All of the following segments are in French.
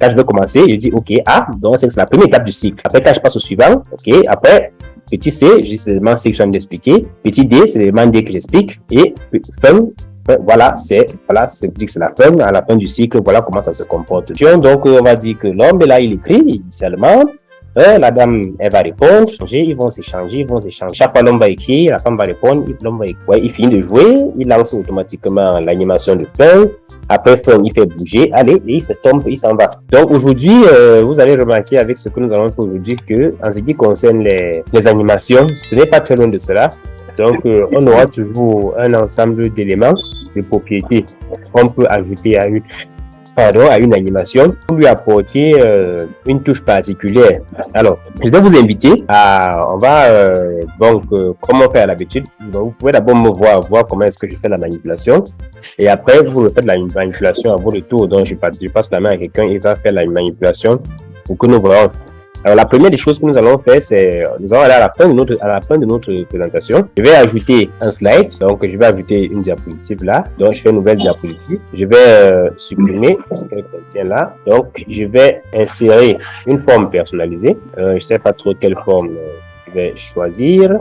Quand je vais commencer, je dis, OK, donc c'est la première étape du cycle. Après, quand je passe au suivant, OK, après, petit C, c'est l'élément C que je viens d'expliquer. Petit D, c'est l'élément D que j'explique. Et fin, voilà, c'est la fin. À la fin du cycle, voilà comment ça se comporte. Donc, on va dire que l'homme, là, il écrit initialement. La dame, elle va répondre, ils vont s'échanger. Chaque fois, l'homme va écrire, la femme va répondre, l'homme va écrire. Ouais, il finit de jouer, il lance automatiquement l'animation de fin. Après fin, il fait bouger, allez, et il s'estompe, il s'en va. Donc aujourd'hui, vous allez remarquer avec ce que nous allons faire aujourd'hui que, en ce qui concerne les animations, ce n'est pas très loin de cela. Donc, on aura toujours un ensemble d'éléments de propriétés qu'on peut ajouter à une animation pour lui apporter une touche particulière. Alors, je vais vous inviter comme on fait à l'habitude. Donc, vous pouvez d'abord me voir comment est-ce que je fais la manipulation. Et après, vous faites la manipulation à votre tour. Donc, je passe la main à quelqu'un et il va faire la manipulation pour que nous voyons. Alors, la première des choses que nous allons faire, c'est, nous allons aller à la fin de notre présentation. Je vais ajouter un slide. Donc, je vais ajouter une diapositive là. Donc, je fais une nouvelle diapositive. Je vais supprimer ce qu'elle contient là. Donc, je vais insérer une forme personnalisée. Je ne sais pas trop quelle forme je vais choisir.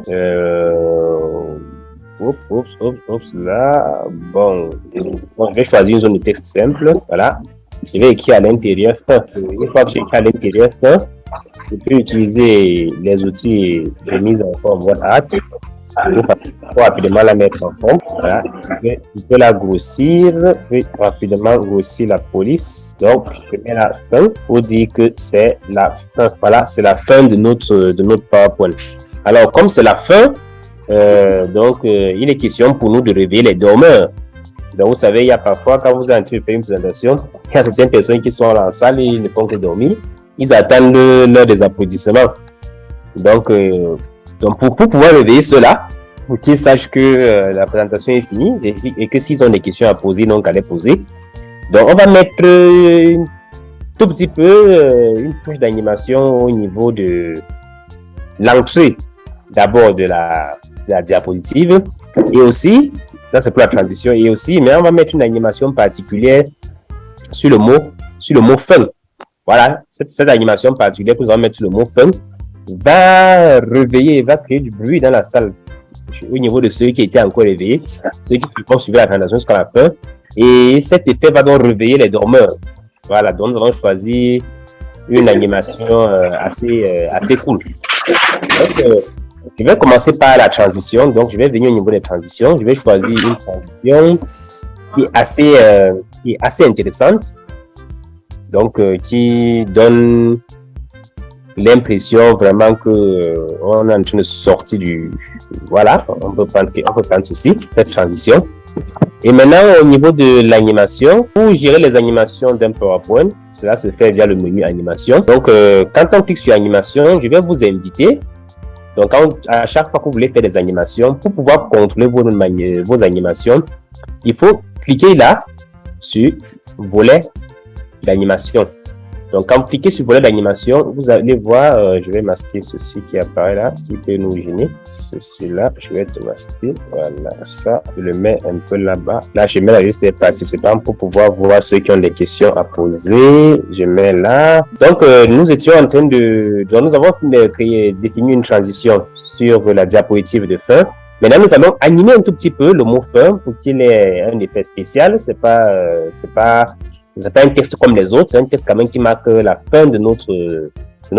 Là. Bon, je vais choisir une zone de texte simple. Voilà. Je vais écrire à l'intérieur. Une fois que j'ai écrit à l'intérieur, je peux utiliser les outils de mise en forme WordArt pour rapidement la mettre en forme. Voilà. Je peux la grossir, je peux rapidement grossir la police. Donc, je mets la fin pour dire que c'est la fin. Voilà, c'est la fin de notre PowerPoint. Alors, comme c'est la fin, il est question pour nous de réveiller les dormeurs. Donc, vous savez, il y a parfois, quand vous êtes en train de faire une présentation, il y a certaines personnes qui sont dans la salle et ils ne font que dormir. Ils attendent l'heure des applaudissements. Donc pour pouvoir réveiller ceux-là, pour qu'ils sachent que la présentation est finie et que s'ils ont des questions à poser, donc à les poser. Donc, on va mettre tout petit peu une touche d'animation au niveau de l'entrée d'abord de la diapositive et aussi, ça c'est pour la transition, et aussi, mais on va mettre une animation particulière sur le mot fin. Voilà, cette animation particulière que nous allons mettre sur le mot fin va créer du bruit dans la salle au niveau de ceux qui étaient encore réveillés, ceux qui vont suivre la présentation jusqu'à la fin. Et cet effet va donc réveiller les dormeurs. Voilà, donc nous allons choisir une animation assez cool. Donc, je vais commencer par la transition. Donc, je vais venir au niveau des transitions. Je vais choisir une transition qui est assez intéressante. Donc, qui donne l'impression vraiment que on est en train de sortir du... Voilà, on peut prendre ceci, cette transition. Et maintenant, au niveau de l'animation, pour gérer les animations d'un PowerPoint, cela se fait via le menu animation. Donc, quand on clique sur animation, je vais vous inviter. Donc, à chaque fois que vous voulez faire des animations, pour pouvoir contrôler vos animations, il faut cliquer là sur volet d'animation. Donc, quand vous cliquez sur volet d'animation, vous allez voir, je vais masquer ceci qui apparaît là, qui peut nous gêner. Ceci là, je vais te masquer. Voilà, ça, je le mets un peu là-bas. Là, je mets la liste des participants pour pouvoir voir ceux qui ont des questions à poser. Je mets là. Donc, nous étions en train nous avons défini une transition sur la diapositive de fin. Maintenant, nous allons animer un tout petit peu le mot fin pour qu'il ait un effet spécial. C'est pas un texte comme les autres, c'est un texte quand même qui marque la fin de notre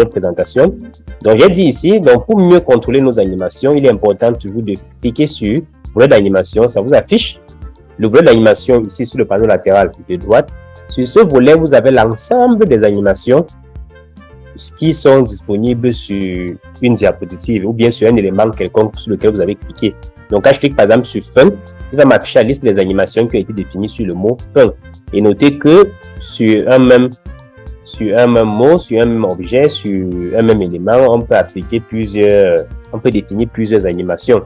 présentation. Donc, j'ai dit ici, donc pour mieux contrôler nos animations, il est important toujours de cliquer sur le volet d'animation. Ça vous affiche le volet d'animation ici sur le panneau latéral de droite. Sur ce volet, vous avez l'ensemble des animations qui sont disponibles sur une diapositive ou bien sur un élément quelconque sur lequel vous avez cliqué. Donc, quand je clique par exemple sur fin, il va m'afficher la liste des animations qui ont été définies sur le mot fin. Et notez que sur un même mot, sur un même objet, sur un même élément, on peut définir plusieurs animations,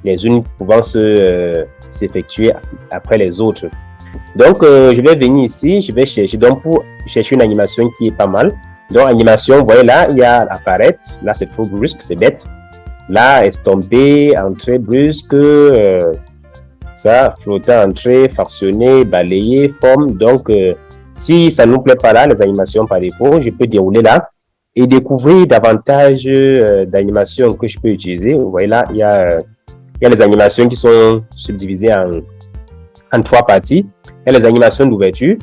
les unes pouvant s'effectuer après les autres. Donc, je vais venir ici, je vais chercher une animation qui est pas mal. Donc, animation, vous voyez là, il y a apparaître, là c'est trop brusque, c'est bête. Là, estomper, entrée brusque, ça, flotter, entrée, fractionner, balayer, forme. Donc, Si ça ne nous plaît pas là, les animations par défaut, je peux dérouler là et découvrir davantage d'animations que je peux utiliser. Vous voyez là, il y a les animations qui sont subdivisées en 3 parties. Il y a les animations d'ouverture,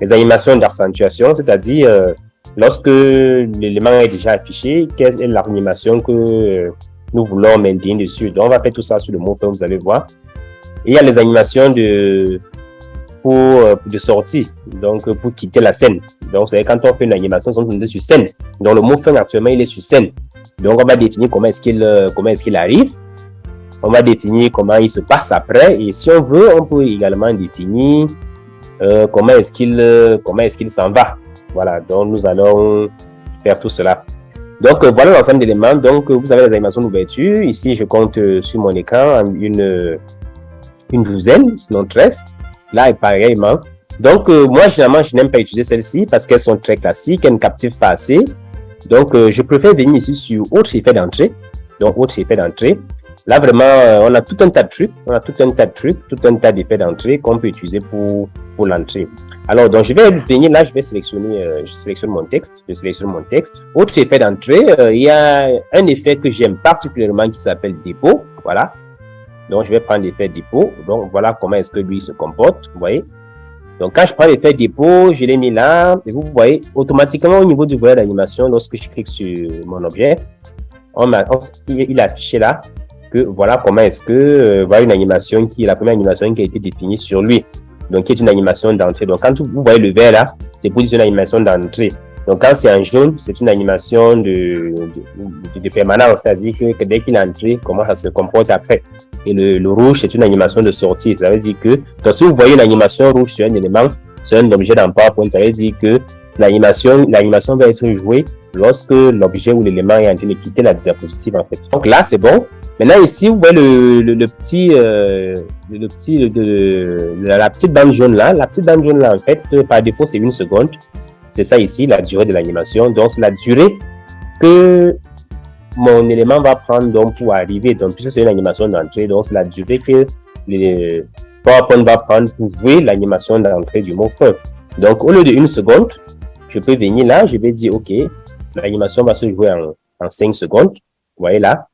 les animations d'accentuation, c'est-à-dire lorsque l'élément est déjà affiché, quelle est l'animation que nous voulons maintenir dessus. Donc, on va faire tout ça sur le mot fin, vous allez voir. Et il y a les animations de sortie, donc pour quitter la scène. Donc, c'est quand on fait une animation, on est sur scène. Donc, le mot fin, actuellement, il est sur scène. Donc, on va définir comment est-ce qu'il arrive. On va définir comment il se passe après. Et si on veut, on peut également définir comment est-ce qu'il s'en va. Voilà, donc nous allons faire tout cela. Donc, voilà l'ensemble d'éléments. Donc, vous avez les animations d'ouverture. Ici, je compte sur mon écran une douzaine, sinon 13. Là, et pareillement. Donc, moi, généralement, je n'aime pas utiliser celles-ci parce qu'elles sont très classiques, elles ne captivent pas assez. Donc, je préfère venir ici sur autre effet d'entrée. Donc, autre effet d'entrée. Là, vraiment, on a tout un tas de trucs, tout un tas d'effets d'entrée qu'on peut utiliser pour l'entrée. Alors, donc, je vais venir là, je sélectionne mon texte. Autre effet d'entrée, il y a un effet que j'aime particulièrement qui s'appelle dépôt. Voilà. Donc, je vais prendre l'effet dépôt. Donc, voilà comment est-ce que lui se comporte. Vous voyez. Donc, quand je prends l'effet dépôt, je l'ai mis là. Et vous voyez, automatiquement, au niveau du volet d'animation, lorsque je clique sur mon objet, il est affiché là que voilà comment est-ce que voilà une animation la première animation qui a été définie sur lui. Donc, qui est une animation d'entrée. Donc, quand vous voyez le vert là, c'est pour dire une animation d'entrée. Donc, quand c'est en jaune, c'est une animation de permanence, c'est-à-dire que dès qu'il est entré, comment ça se comporte après. Et le rouge, c'est une animation de sortie. Ça veut dire que, donc, si vous voyez une animation rouge sur un élément, sur un objet dans PowerPoint, ça veut dire que l'animation va être jouée lorsque l'objet ou l'élément est en train de quitter la diapositive, en fait. Donc là, c'est bon. Maintenant, ici, vous voyez la petite bande jaune là. La petite bande jaune là, en fait, par défaut, c'est 1 seconde. C'est ça ici, la durée de l'animation. Donc, c'est la durée que mon élément va prendre donc, pour arriver. Donc, puisque c'est une animation d'entrée, donc c'est la durée que le PowerPoint va prendre pour jouer l'animation d'entrée du mot fin. Donc, au lieu de 1 seconde, je peux venir là, je vais dire, OK, l'animation va se jouer en 5 secondes. Vous voyez là.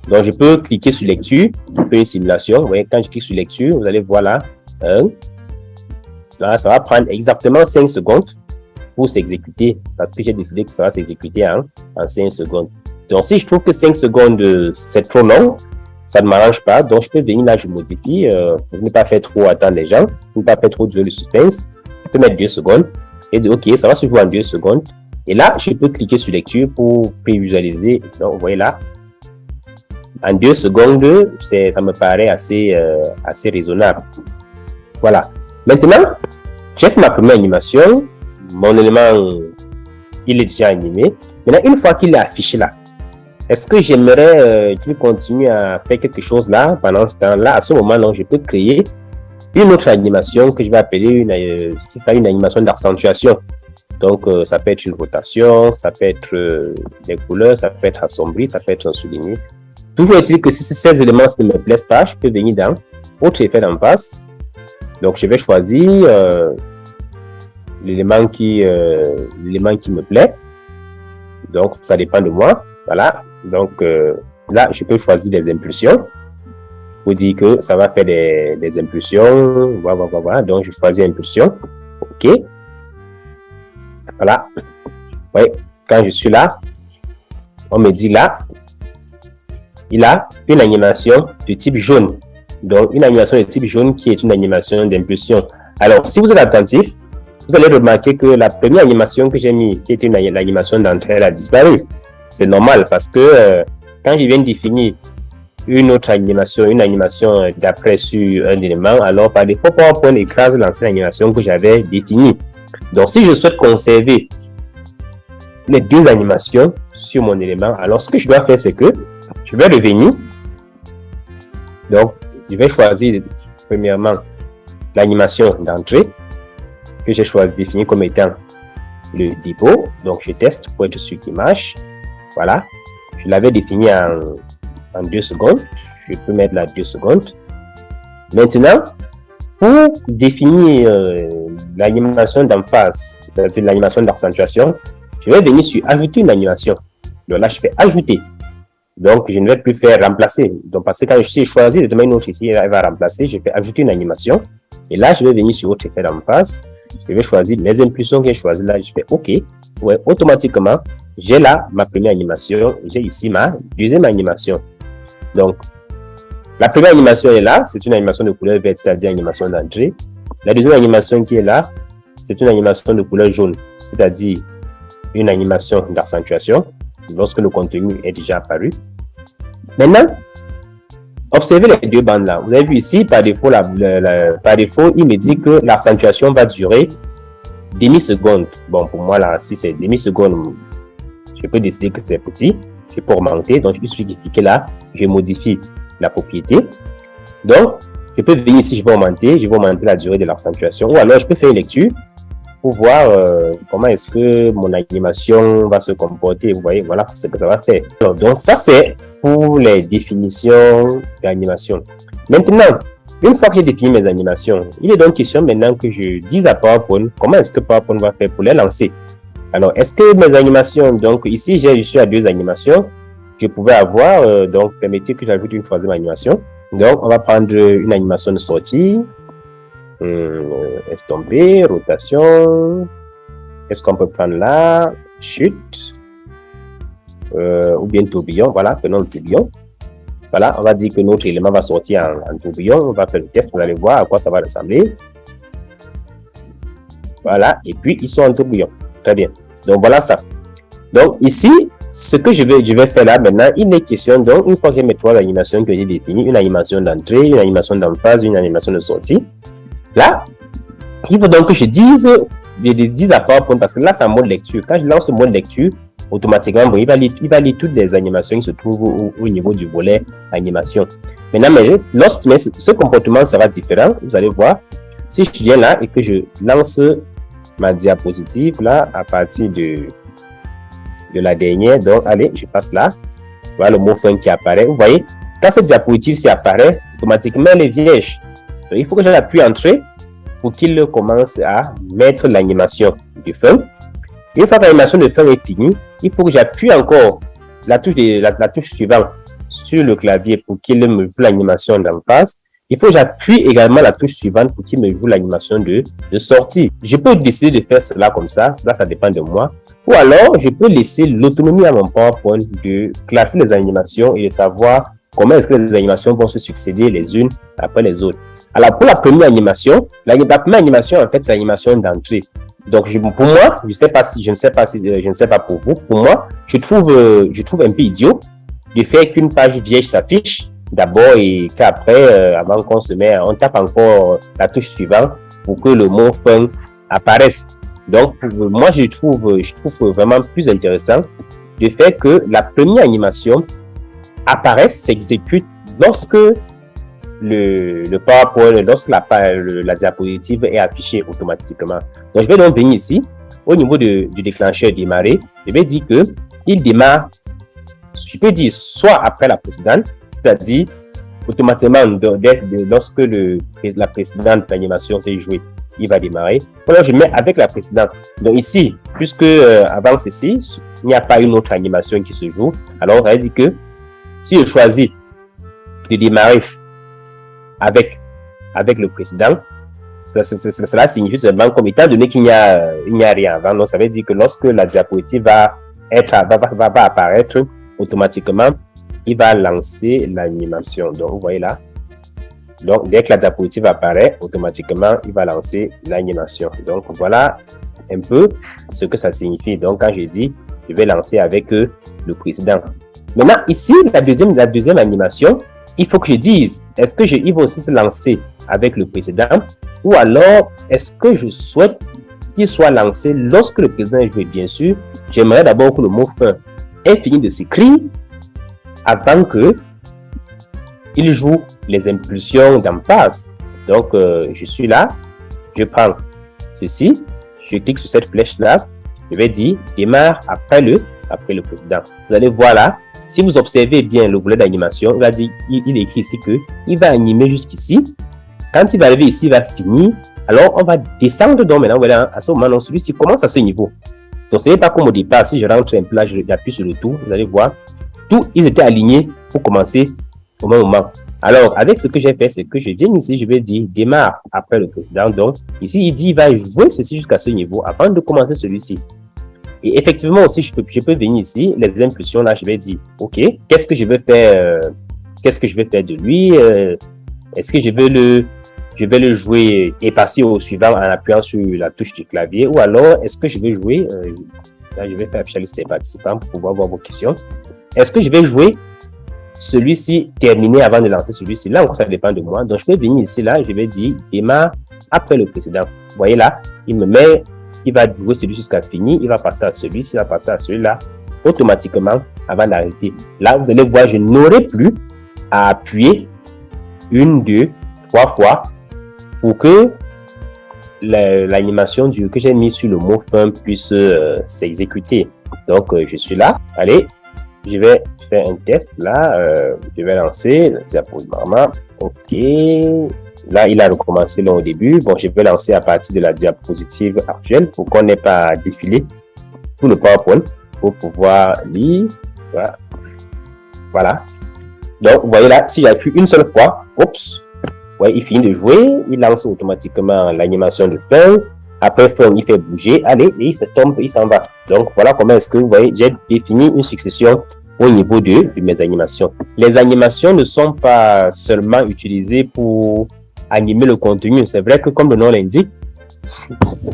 Donc, je peux cliquer sur lecture, je fais une simulation. Vous voyez, quand je clique sur lecture, vous allez voir là, là, ça va prendre exactement 5 secondes pour s'exécuter, parce que j'ai décidé que ça va s'exécuter en 5 secondes. Donc, si je trouve que 5 secondes, c'est trop long, ça ne m'arrange pas. Donc, je peux venir là, je modifie pour ne pas faire trop attendre les gens, pour ne pas faire trop durer le suspense. Je peux mettre 2 secondes et dire, OK, ça va se jouer en 2 secondes. Et là, je peux cliquer sur lecture pour prévisualiser. Donc, vous voyez là, en 2 secondes, ça me paraît assez raisonnable. Voilà. Maintenant, j'ai fait ma première animation. Mon élément, il est déjà animé. Maintenant, une fois qu'il est affiché là, est-ce que j'aimerais qu'il continue à faire quelque chose là pendant ce temps-là? À ce moment-là, je peux créer une autre animation que je vais appeler une animation d'accentuation. Donc, ça peut être une rotation, ça peut être des couleurs, ça peut être assombri, ça peut être souligné. Toujours est-il que si ces éléments ne me plaisent pas, je peux venir dans autre effet d'en face. Donc, je vais choisir l'élément qui me plaît. Donc, ça dépend de moi. Voilà. Donc, là, je peux choisir des impulsions. Pour dire que ça va faire des impulsions. Voilà. Donc, je choisis impulsion. OK. Voilà. Oui. Quand je suis là, on me dit là, il a une animation de type jaune. Donc, une animation de type jaune qui est une animation d'impulsion. Alors, si vous êtes attentif, vous allez remarquer que la première animation que j'ai mis, qui était l'animation d'entrée, elle a disparu. C'est normal parce que quand je viens de définir une autre animation, une animation d'après sur un élément, alors par défaut, PowerPoint écrase l'ancienne animation que j'avais définie. Donc, si je souhaite conserver les 2 animations sur mon élément, alors ce que je dois faire, c'est que je vais revenir. Donc, je vais choisir premièrement l'animation d'entrée que j'ai choisi de définir comme étant le dépôt. Donc, je teste pour être sûr qu'il marche. Voilà. Je l'avais défini en 2 secondes. Je peux mettre là 2 secondes. Maintenant, pour définir l'animation d'emphase, c'est-à-dire l'animation d'accentuation, je vais venir sur ajouter une animation. Donc là, je fais ajouter. Donc, je ne vais plus faire remplacer. Donc, parce que quand je sais choisir de une autre ici, elle va remplacer, je fais ajouter une animation. Et là, je vais venir sur autre effet d'emphase. Je vais choisir les impulsions que j'ai choisies. Là, je fais OK. Ouais, automatiquement, j'ai là ma première animation. J'ai ici ma deuxième animation. Donc, la première animation est là. C'est une animation de couleur verte, c'est-à-dire animation d'entrée. La deuxième animation qui est là, c'est une animation de couleur jaune, c'est-à-dire une animation d'accentuation lorsque le contenu est déjà apparu. Maintenant, observez les deux bandes là. Vous avez vu ici, par défaut, par défaut, il me dit que l'accentuation va durer demi-seconde. Bon, pour moi là, si c'est demi-seconde, je peux décider que c'est petit. Je peux augmenter. Donc, il suffit de cliquer là, je modifie la propriété. Donc, je peux venir ici, je vais augmenter la durée de l'accentuation. Ou alors, je peux faire une lecture pour voir comment est-ce que mon animation va se comporter. Vous voyez, voilà ce que ça va faire. Alors, donc, ça, c'est pour les définitions d'animation. Maintenant, une fois que j'ai défini mes animations, il est donc question maintenant que je dise à PowerPoint comment est-ce que PowerPoint va faire pour les lancer. Alors, est-ce que mes animations, donc ici, je suis à 2 animations. Je pouvais avoir, donc, permettez que j'ajoute une troisième animation. Donc, on va prendre une animation de sortie. Estomper, rotation. Est-ce qu'on peut prendre là? Chute. Ou bien tourbillon. Voilà, prenons le tourbillon. Voilà, on va dire que notre élément va sortir en tourbillon. On va faire le test, vous allez voir à quoi ça va ressembler. Voilà, et puis ils sont en tourbillon. Très bien. Donc voilà ça. Donc ici, ce que je vais faire là maintenant, il est question, donc une fois que j'ai mes 3 animations que j'ai définies, une animation d'entrée, une animation d'emphase, une animation de sortie. Là, il faut donc que je dise à PowerPoint, parce que là c'est en mode lecture. Quand je lance le mode lecture, automatiquement, bon, il va lire toutes les animations qui se trouvent au niveau du volet animation. Maintenant, mais ce comportement sera différent. Vous allez voir, si je viens là et que je lance ma diapositive là à partir de la dernière, donc allez, je passe là. Voilà le mot fin qui apparaît. Vous voyez, quand cette diapositive s'y apparaît, automatiquement elle est vierge. Donc, il faut que j'appuie Entrée pour qu'il commence à mettre l'animation du fin. Une fois que l'animation de fin est finie, il faut que j'appuie encore la touche suivante sur le clavier pour qu'il me joue l'animation d'emphase. Il faut que j'appuie également la touche suivante pour qu'il me joue l'animation de sortie. Je peux décider de faire cela comme ça dépend de moi. Ou alors, je peux laisser l'autonomie à mon PowerPoint de classer les animations et de savoir comment est-ce que les animations vont se succéder les unes après les autres. Alors, pour la première animation, la première animation, en fait, c'est l'animation d'entrée. Donc, pour moi, je ne sais pas pour vous, pour moi, je trouve un peu idiot de faire qu'une page vierge s'affiche d'abord et qu'après, avant qu'on se met, on tape encore la touche suivante pour que le mot fin apparaisse. Donc, moi, je trouve vraiment plus intéressant de faire que la première animation apparaisse, s'exécute lorsque le PowerPoint, lorsque la diapositive est affichée automatiquement. Donc, je vais donc venir ici, au niveau du déclencheur démarrer, je vais dire que il démarre, je peux dire soit après la précédente, c'est-à-dire automatiquement lorsque la précédente animation s'est jouée, il va démarrer. Alors, je mets avec la précédente. Donc ici, puisque avant ceci, il n'y a pas une autre animation qui se joue, alors on va dire que si je choisis de démarrer avec le précédent, cela signifie seulement comme étant donné qu'il n'y a rien avant. Donc ça veut dire que lorsque la diapositive va apparaître, automatiquement, il va lancer l'animation. Donc vous voyez là. Donc dès que la diapositive apparaît, automatiquement, il va lancer l'animation. Donc voilà un peu ce que ça signifie. Donc quand je dis, je vais lancer avec le précédent. Maintenant ici, la deuxième animation, il faut que je dise, est-ce que il va aussi se lancer avec le précédent ou alors est-ce que je souhaite qu'il soit lancé lorsque le précédent est joué? Bien sûr, j'aimerais d'abord que le mot fin ait fini de s'écrire avant que il joue les impulsions d'emphase. Donc, je suis là, je prends ceci, je clique sur cette flèche-là, je vais dire démarre après le précédent. Vous allez voir là, si vous observez bien le volet d'animation, il est écrit ici qu'il va animer jusqu'ici. Quand il va arriver ici, il va finir. Alors, on va descendre. Donc, maintenant, voilà, à ce moment, donc, celui-ci commence à ce niveau. Donc, ce n'est pas comme au départ. Si je rentre un peu là, j'appuie sur le tout. Vous allez voir, tout, ils étaient alignés pour commencer au même moment. Alors, avec ce que j'ai fait, c'est que je viens ici, je vais dire démarre après le précédent. Donc, ici, il dit il va jouer ceci jusqu'à ce niveau avant de commencer celui-ci. Et effectivement aussi, je peux venir ici, les impulsions, là, je vais dire, OK, qu'est-ce que je vais faire de lui? Est-ce que je vais le jouer et passer au suivant en appuyant sur la touche du clavier? Ou alors, est-ce que je vais jouer, là, je vais faire afficher les participants pour pouvoir voir vos questions. Est-ce que je vais jouer celui-ci terminé avant de lancer celui-ci? Là encore, ça dépend de moi. Donc, je peux venir ici, là, je vais dire démarre après le précédent. Vous voyez là, il va jouer celui jusqu'à fini, il va passer à celui-ci, il va passer à celui-là, automatiquement avant d'arrêter. Là, vous allez voir, je n'aurai plus à appuyer 1, 2, 3 fois pour que l'animation que j'ai mis sur le mot fin puisse s'exécuter. Donc, je suis là. Allez, je vais faire un test là. Je vais lancer le diapositive. OK. Là, il a recommencé là au début. Bon, je vais lancer à partir de la diapositive actuelle pour qu'on n'ait pas à défiler tout le PowerPoint pour pouvoir lire. Voilà. Donc, vous voyez là, si j'appuie une seule fois, oups, ouais, il finit de jouer, il lance automatiquement l'animation de fin. Après fin, il fait bouger, allez, et il s'estompe, il s'en va. Donc, voilà comment est-ce que vous voyez, j'ai défini une succession au niveau de mes animations. Les animations ne sont pas seulement utilisées pour animer le contenu. C'est vrai que comme le nom l'indique,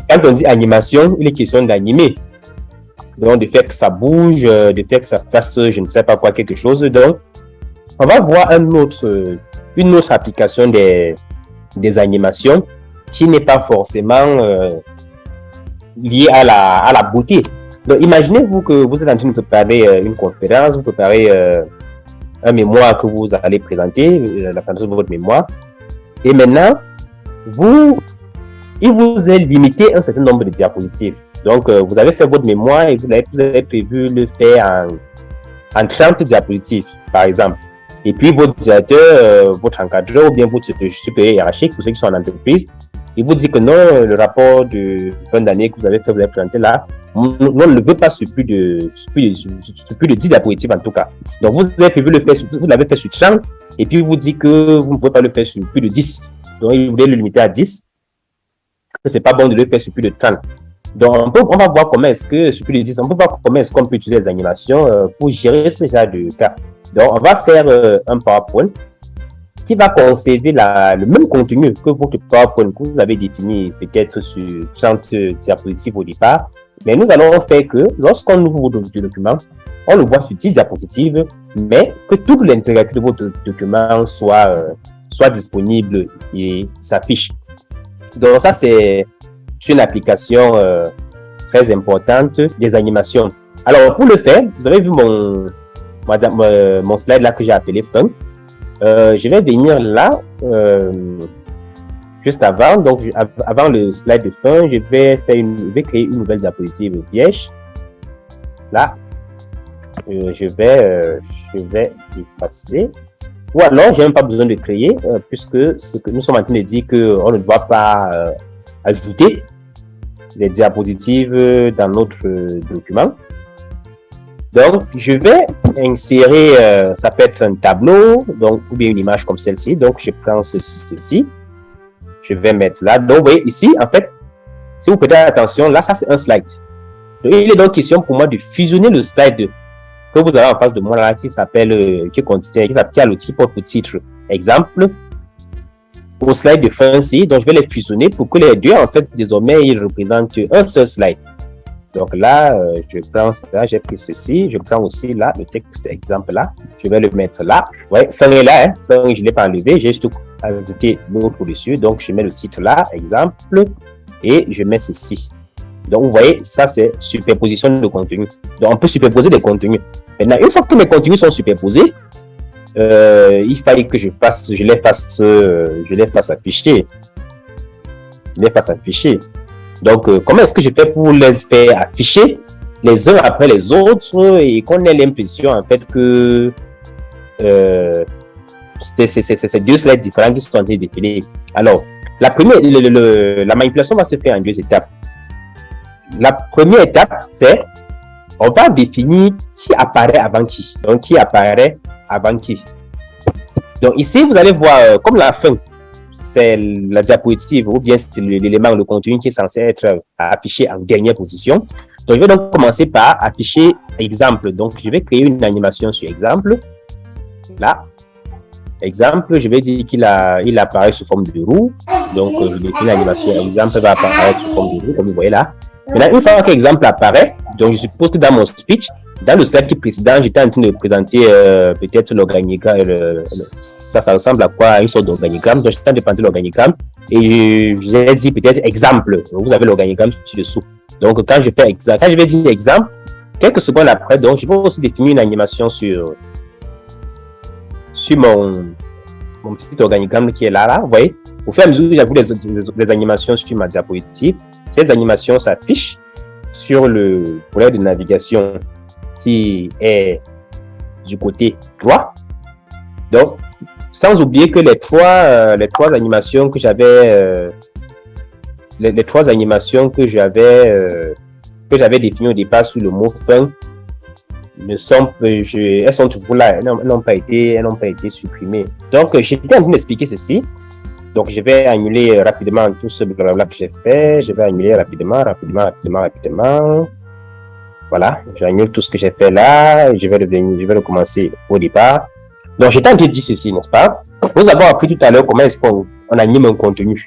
quand on dit animation, il est question d'animer. Donc, de faire que ça bouge, de faire que ça fasse, je ne sais pas quoi, quelque chose. Donc, on va voir une autre application des animations qui n'est pas forcément liée à la beauté. Donc, imaginez-vous que vous êtes en train de préparer une conférence, vous préparez un mémoire que vous allez présenter, la présentation de votre mémoire. Et maintenant, il vous est limité un certain nombre de diapositives. Donc, vous avez fait votre mémoire et vous avez prévu le faire en 30 diapositives, par exemple. Et puis, votre directeur, votre encadreur ou bien votre supérieur hiérarchique, pour ceux qui sont en entreprise, il vous dit que non, le rapport de fin d'année que vous avez présenté là, on ne le veut pas sur plus de 10 diapositives en tout cas. Donc, vous avez prévu le faire, vous l'avez fait sur 30, et puis il vous dit que vous ne pouvez pas le faire sur plus de 10. Donc, il voulait le limiter à 10, que ce n'est pas bon de le faire sur plus de 30. Donc, on va voir comment est-ce que, sur plus de 10, on peut voir comment est-ce qu'on peut utiliser les animations pour gérer ce genre de cas. Donc, on va faire un PowerPoint qui va conserver le même contenu que votre PowerPoint que vous avez défini peut-être sur 30 diapositives au départ. Mais nous allons faire que lorsqu'on ouvre votre document, on le voit sur 10 diapositives, mais que toute l'intégralité de votre document soit disponible et s'affiche. Donc ça, c'est une application très importante des animations. Alors, pour le faire, vous avez vu mon slide là que j'ai appelé fin. Je vais venir là, juste avant. Donc, avant le slide de fin, je vais créer une nouvelle diapositive vierge. Là, je vais effacer. Ou alors, je n'ai même pas besoin de créer, puisque ce que nous sommes en train de dire qu'on ne doit pas ajouter les diapositives dans notre document. Donc, je vais insérer, ça peut être un tableau, donc, ou bien une image comme celle-ci. Donc, je prends ceci. Je vais mettre là. Donc, vous voyez ici, en fait, si vous prêtez attention, là, ça, c'est un slide. Donc, il est donc question pour moi de fusionner le slide que vous avez en face de moi là, qui a le pour titre. Exemple, au slide de fin ci. Donc, je vais les fusionner pour que les deux, en fait, désormais, ils représentent un seul slide. Donc là, je prends ça, j'ai pris ceci, je prends aussi là, le texte exemple là, je vais le mettre là. Ouais, fin est là, hein. Fin, je ne l'ai pas enlevé, j'ai juste ajouté l'autre dessus. Donc, je mets le titre là, exemple, et je mets ceci. Donc, vous voyez, ça, c'est superposition de contenu. Donc, on peut superposer des contenus. Maintenant, une fois que mes contenus sont superposés, il fallait que je les fasse afficher. Donc, comment est-ce que je fais pour les faire afficher les uns après les autres et qu'on ait l'impression, en fait, que c'est deux slides différents qui sont en train de défiler. Alors, la première, la manipulation va se faire en deux étapes. La première étape, c'est on va définir qui apparaît avant qui. Donc, qui apparaît avant qui. Donc, ici, vous allez voir, comme la fin, c'est la diapositive ou bien c'est l'élément, le contenu qui est censé être affiché en dernière position. Donc, je vais donc commencer par afficher exemple. Donc, je vais créer une animation sur exemple. Là, exemple, je vais dire qu'il apparaît sous forme de roue. Donc, je définis l'animation. Exemple va apparaître sous forme de roue, comme vous voyez là. Maintenant, une fois que l'exemple apparaît, donc je suppose que dans mon speech, dans le slide précédent, j'étais en train de présenter peut-être l'organigramme. Ça ressemble à quoi? À une sorte d'organigramme. Donc, j'étais en train de présenter l'organigramme et j'ai dit peut-être exemple. Vous avez l'organigramme ci-dessous. Donc, quand je vais dire exemple, quelques secondes après, donc, je vais aussi définir une animation sur mon petit organigramme qui est là. Vous voyez, au fur et à mesure que j'ajoute les animations sur ma diapositive, ces animations s'affichent sur le volet de navigation qui est du côté droit. Donc, sans oublier que les trois animations que j'avais définies au départ sur le mot fin elles sont toujours là, elles n'ont pas été supprimées. Donc, j'étais en train d'expliquer ceci. Donc, je vais annuler rapidement tout ce blabla que j'ai fait. Je vais annuler rapidement. Voilà, j'annule tout ce que j'ai fait là. Je vais recommencer au départ. Donc, j'étais en train de dire ceci, n'est-ce pas? Nous avons appris tout à l'heure comment est-ce qu'on anime un contenu.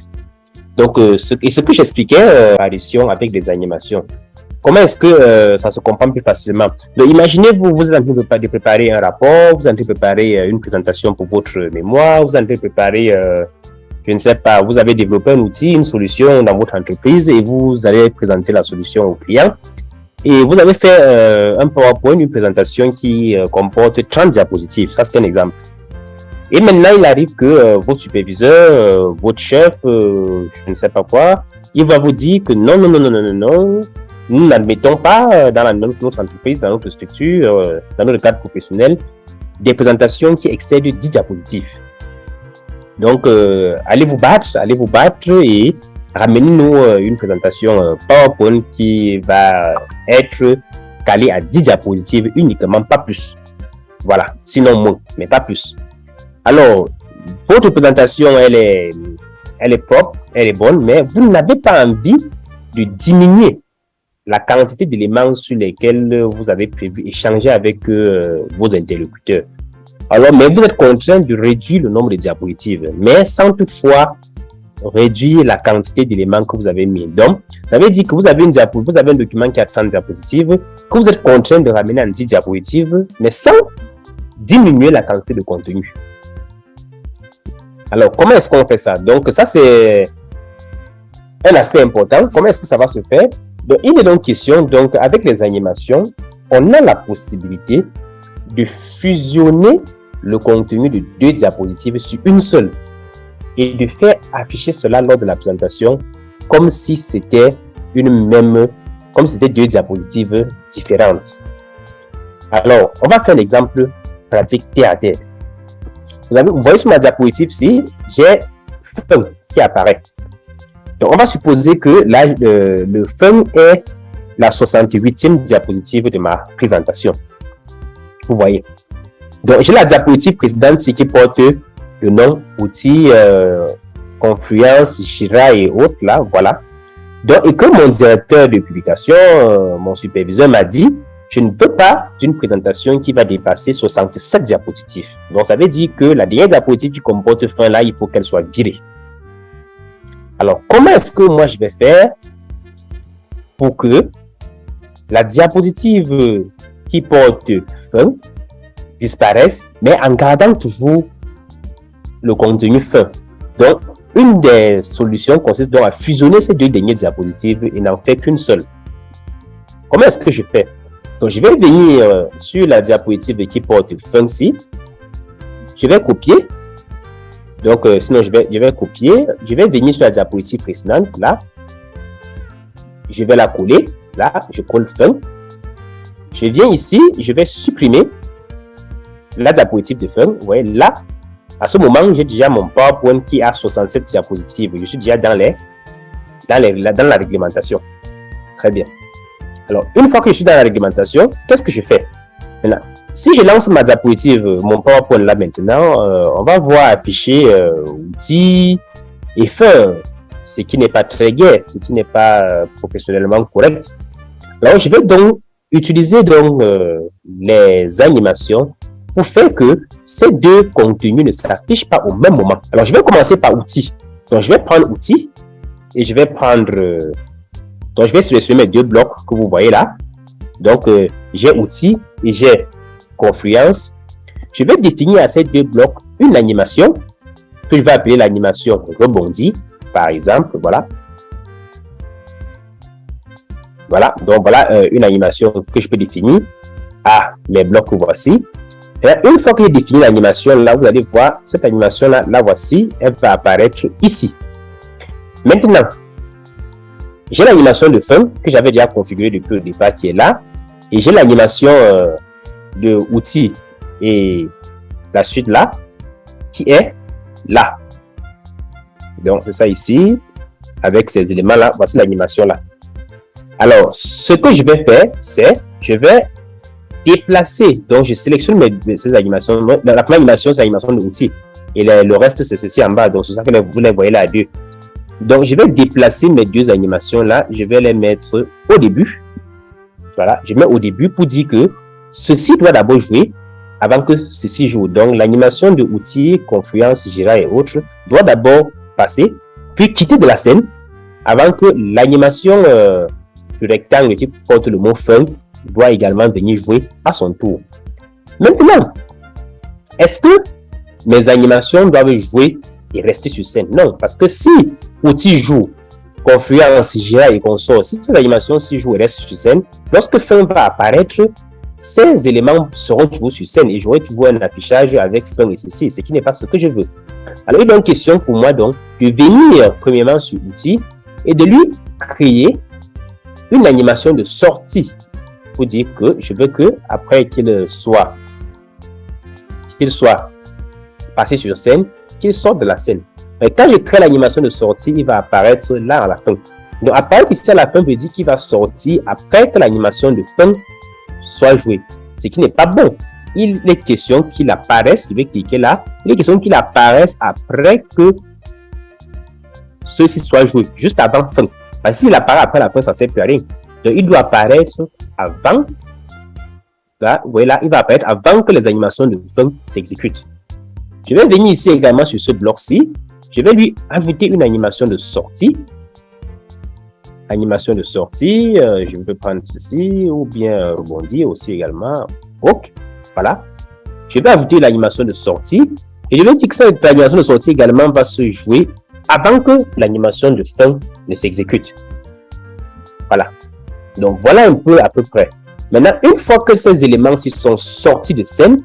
Donc, ce que j'expliquais à l'édition avec des animations. Comment est-ce que ça se comprend plus facilement? Donc, imaginez, vous êtes en train de préparer un rapport, vous êtes en train de préparer une présentation pour votre mémoire, vous êtes en train de préparer, je ne sais pas, vous avez développé un outil, une solution dans votre entreprise et vous allez présenter la solution au client. Et vous avez fait un PowerPoint, une présentation qui comporte 30 diapositives. Ça, c'est un exemple. Et maintenant, il arrive que votre superviseur, votre chef, je ne sais pas quoi, il va vous dire que non, nous n'admettons pas dans notre entreprise, dans notre structure, dans notre cadre professionnel, des présentations qui excèdent 10 diapositives. Donc, allez vous battre et ramenez-nous une présentation PowerPoint qui va être calée à 10 diapositives uniquement, pas plus. Voilà, sinon moins, mais pas plus. Alors, votre présentation, elle est propre, elle est bonne, mais vous n'avez pas envie de diminuer la quantité d'éléments sur lesquels vous avez prévu échanger avec vos interlocuteurs. Alors, mais vous êtes contraint de réduire le nombre de diapositives, mais sans toutefois réduire la quantité d'éléments que vous avez mis. Donc, ça veut dire que vous avez un document qui a 30 diapositives, que vous êtes contraint de ramener en 10 diapositives, mais sans diminuer la quantité de contenu. Alors, comment est-ce qu'on fait ça? Donc, ça, c'est un aspect important. Comment est-ce que ça va se faire? Donc, il est donc question, donc, avec les animations, on a la possibilité de fusionner le contenu de 2 diapositives sur une seule et de faire afficher cela lors de la présentation comme si c'était 2 diapositives différentes. Alors, on va faire un exemple pratique terre à terre. Vous voyez sur ma diapositive ici, j'ai fun qui apparaît. Donc, on va supposer que là, le fun est la 68e diapositive de ma présentation. Vous voyez. Donc, j'ai la diapositive précédente qui porte le nom outil, Confluence, Jira et autres, là, voilà. Donc, et que mon directeur de publication, mon superviseur m'a dit, je ne veux pas d'une présentation qui va dépasser 67 diapositives. Donc, ça veut dire que la dernière diapositive qui comporte fin là, il faut qu'elle soit virée. Alors, comment est-ce que moi je vais faire pour que la diapositive qui porte fin disparaisse, mais en gardant toujours le contenu fin? Donc, une des solutions consiste donc à fusionner ces 2 dernières diapositives et n'en faire qu'une seule. Comment est-ce que je fais? Donc, je vais venir sur la diapositive qui porte fin ci. Je vais copier. Donc, sinon, je vais copier. Je vais venir sur la diapositive précédente, là. Je vais la coller. Là, je colle fin. Je viens ici, je vais supprimer la diapositive de fin. Vous voyez, là, À ce moment, j'ai déjà mon PowerPoint qui a 67 diapositives. Je suis déjà dans la réglementation. Très bien. Alors, une fois que je suis dans la réglementation, qu'est-ce que je fais? Maintenant, si je lance ma diapositive, mon PowerPoint là maintenant, on va voir afficher outils et fin, ce qui n'est pas très gai, ce qui n'est pas professionnellement correct. Alors, je vais donc utiliser les animations pour faire que ces deux contenus ne s'affichent pas au même moment. Alors, je vais commencer par outils. Donc, je vais prendre outils et je vais prendre... donc, je vais sélectionner mes deux blocs que vous voyez là. Donc, j'ai outils et j'ai Confluence. Je vais définir à ces deux blocs une animation que je vais appeler l'animation rebondie, par exemple. Voilà. Voilà. Donc, voilà une animation que je peux définir à les blocs que voici. Et une fois que j'ai défini l'animation, là, vous allez voir cette animation-là, la voici, elle va apparaître ici. Maintenant, j'ai l'animation de fin que j'avais déjà configurée depuis le départ qui est là. Et j'ai l'animation de outils et la suite là qui est là. Donc, c'est ça ici. Avec ces éléments-là, voici l'animation là. Alors, ce que je vais faire, c'est je vais déplacer. Donc, je sélectionne ces animations. La première animation, c'est l'animation de outils. Et le reste, c'est ceci en bas. Donc, c'est ça que vous les voyez là à deux. Donc, je vais déplacer mes deux animations là. Je vais les mettre au début. Voilà, je mets au début pour dire que ceci doit d'abord jouer avant que ceci joue. Donc, l'animation de outils, Confluence, Jira et autres doit d'abord passer, puis quitter de la scène avant que l'animation du rectangle qui porte le mot fun doit également venir jouer à son tour. Maintenant, est-ce que mes animations doivent jouer et rester sur scène? Non, parce que si outils joue, Confluence, Jira et consorts, si ces animations s'y jouent et restent sur scène, lorsque fin va apparaître, ces éléments seront toujours sur scène et j'aurai toujours un affichage avec fin et ceci, ce qui n'est pas ce que je veux. Alors, il y a une question pour moi donc de venir premièrement sur outils et de lui créer une animation de sortie pour dire que je veux que après qu'il soit passé sur scène, qu'il sorte de la scène. Et quand je crée l'animation de sortie, il va apparaître là à la fin. Donc, apparaître ici à la fin veut dire qu'il va sortir après que l'animation de fin soit jouée. Ce qui n'est pas bon. Il est question qu'il apparaisse, je vais cliquer là, il est question qu'il apparaisse après que ceci soit joué, juste avant fin. Parce que s'il apparaît après la fin, ça ne sert plus à rien. Donc, il doit apparaître avant. Là, vous voyez là, il va apparaître avant que les animations de fin s'exécutent. Je vais venir ici également sur ce bloc-ci. Je vais lui ajouter une animation de sortie. Animation de sortie, je peux prendre ceci ou bien rebondir aussi également. Ok, voilà. Je vais ajouter l'animation de sortie et je vais dire que cette animation de sortie également va se jouer avant que l'animation de fin ne s'exécute. Voilà. Donc voilà un peu à peu près. Maintenant, une fois que ces éléments-ci sont sortis de scène,